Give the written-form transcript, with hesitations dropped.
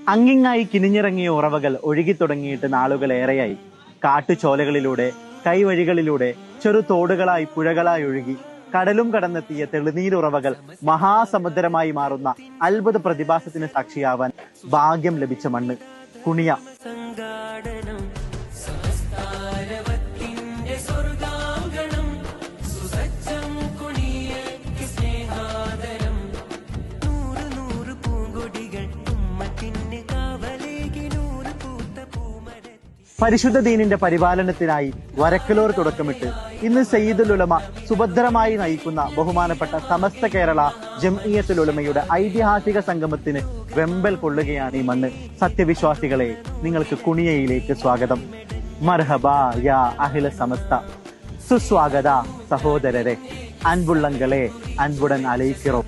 അങ്ങിങ്ങായി കിനിഞ്ഞിറങ്ങിയ ഉറവകൾ ഒഴുകിത്തുടങ്ങിയിട്ട് നാളുകളേറെയായി. കാട്ടുചോലകളിലൂടെ, കൈവഴികളിലൂടെ, ചെറു തോടുകളായി, പുഴകളായി ഒഴുകി കടലും കടന്നെത്തിയ തെളിനീരുറവകൾ മഹാസമുദ്രമായി മാറുന്ന അത്ഭുത പ്രതിഭാസത്തിന് സാക്ഷിയാവാൻ ഭാഗ്യം ലഭിച്ച മണ്ണ് കുണിയ. പരിശുദ്ധ ദീനിന്റെ പരിപാലനത്തിനായി വരക്കലോർ തുടക്കമിട്ട് ഇന്ന് സയ്യിദുൽ ഉലമ സുഭദ്രമായി നയിക്കുന്ന ബഹുമാനപ്പെട്ട സമസ്ത കേരള ജംഇയ്യത്തുൽ ഉലമയുടെ ഐതിഹാസിക സംഗമത്തിന് വെമ്പൽ കൊള്ളുകയാണ് ഈ മണ്ണ്. സത്യവിശ്വാസികളെ, നിങ്ങൾക്ക് കുണിയയിലേക്ക് സ്വാഗതം. മർഹബ യാ അഹ്ല സമസ്ത. സുസ്വാഗത സഹോദരരെ, അൻപുള്ളങ്ങളെ, അൻപുടൻ അലൈക്കിറോ.